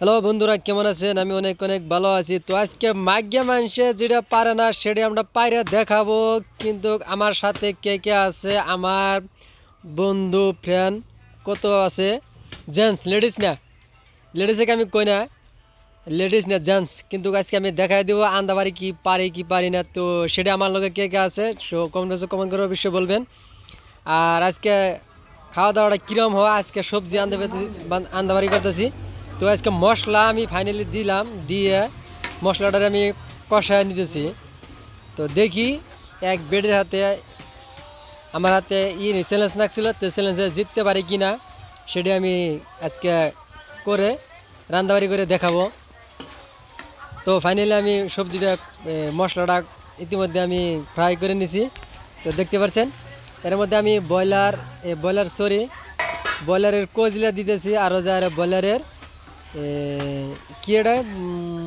Hello বন্ধুরা, কেমন আছেন? আমি অনেক অনেক ভালো আছি। তো আজকে মাগ্যা মানুষে যেটা পারে না সেটা আমরা পাইরে দেখাবো। কিন্তু আমার সাথে কে কে আছে, আমার বন্ধু ফ্রেন্ড কত আছে, জেন্টস লেডিস না, লেডিসকে আমি কই না, লেডিস না জেন্টস, কিন্তু আজকে আমি দেখাই দিব আন্দাবাড়ি কি পারি কি পারি না। তো সেটা আমার লগে কে কে আছে, সো কমেন্ট করে অবশ্যই বলবেন। আর আজকে খাওয়া দাওয়াটা কিরম হয়, আজকে সবজি আন্দাবাড়ি করতেছি। তো আজকে মশলা আমি ফাইনালি দিলাম, দিয়ে মশলাটা আমি কষায় নিতেছি। তো দেখি এক বেডের হাতে, আমার হাতে চ্যালেঞ্জ নাকছিল, তো চ্যালেঞ্জে জিততে পারি কি না সেটা আমি আজকে করে রান্দাবাড়ি করে দেখাবো। তো ফাইনালি আমি সবজিটা মশলাটা ইতিমধ্যে আমি ফ্রাই করে নিছি। তো দেখতে পাচ্ছেন এর মধ্যে আমি ব্রয়লারের কোজলা দিতেছি, আরও যার ব্রয়লারের কি এটা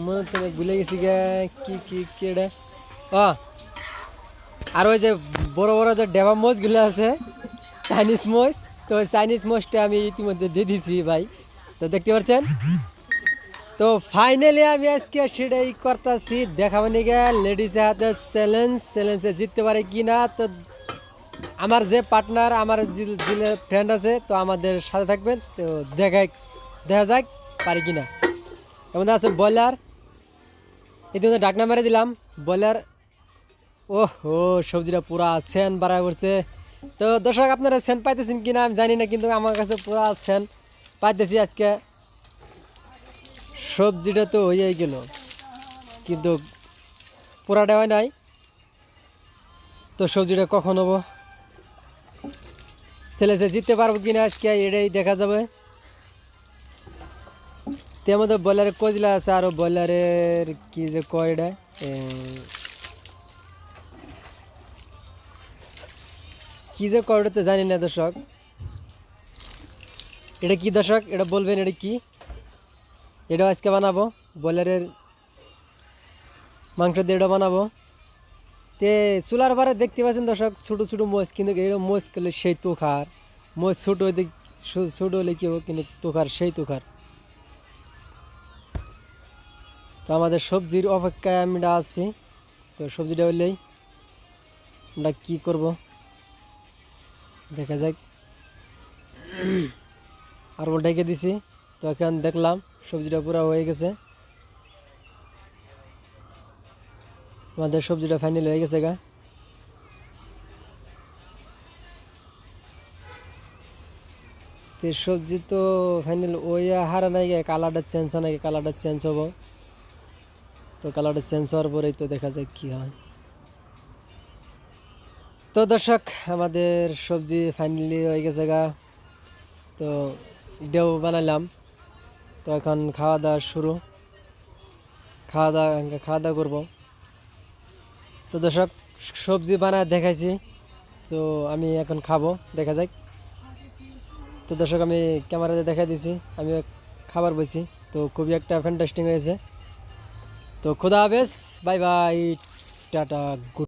মনে তো ভুলে গেছি গে, কি কি কি এটা, ও আর ওই যে বড় বড় যে ডেবা মোষগুলো আছে, চাইনিজ মোষ। তো চাইনিজ মোষটা আমি ইতিমধ্যে দিয়ে দিছি ভাই। তো দেখতে পাচ্ছেন, তো ফাইনালি আমি আজকে সেটাই করতেছি, দেখাবো নিগে লেডিসের হাতে চ্যালেঞ্জে জিততে পারে কি না। তো আমার যে পার্টনার, আমার যে ফ্রেন্ড আছে, তো আমাদের সাথে থাকবেন। তো দেখা যাক পারি কিনা। এর আছে ব্রয়লার, ইতিমধ্যে ডাকনা মেরে দিলাম ব্রয়লার। ওহো, সবজিটা পুরা সেন বাড়ায় পড়ছে। তো দর্শক, আপনারা সেন পাইতেছেন কিনা আমি জানি না, কিন্তু আমার কাছে পুরা সেন পাইতেছি। আজকে সবজিটা তো হয়েই গেল, কিন্তু পুরাটা হয় নাই। তো সবজিটা কখন হবো, ছেলে জিততে পারবো কিনা আজকে এটাই দেখা যাবে। তার মধ্যে ব্রয়লারের কজলা আছে, আরও ব্রয়লারের কি যে কয় এটা, কি যে কয় তো জানি না দর্শক। এটা কি দর্শক, এটা বলবেন এটা কি। এটাও আজকে বানাবো, ব্রয়লারের মাংস দিয়ে এটা বানাবো। তে চুলার পারে দেখতে পাচ্ছেন দর্শক, ছোটো ছোটো মোষ, কিন্তু এটা মোষ করলে সেই তুখার। মোষ ছোটো হইতে ছোটো হলে কি হবে, কিন্তু তুখার সেই তুখার। তো আমাদের সবজির অপেক্ষায় আমরা আছি। তো সবজিটা হইলেই আমরা কী করব দেখা যাক। আর ডেকে দিছি, তো এখন দেখলাম সবজিটা পুরো হয়ে গেছে। আমাদের সবজিটা ফাইনাল হয়ে গেছে গা। তো সবজি তো ফাইনাল ওই হারা নাই গে, কালারটা চেঞ্জ হয় নাকি, কালারটা চেঞ্জ হবো। তো কালারটা চেঞ্জ হওয়ার পরেই তো দেখা যায় কি হয়। তো দর্শক, আমাদের সবজি ফাইনালি হয়ে গেছে গা। তো এটাও বানালাম। তো এখন খাওয়া দাওয়া শুরু, খাওয়া দাওয়া করবো। তো দর্শক, সবজি বানায় দেখাইছি, তো আমি এখন খাবো, দেখা যাক। তো দর্শক, আমি ক্যামেরাতে দেখা দিছি, আমি খাবার বসি। তো খুবই একটা ফ্যান্টাস্টিং হয়েছে। তো খুদা হাফেজ, বাই বাই, টাটা, গুড।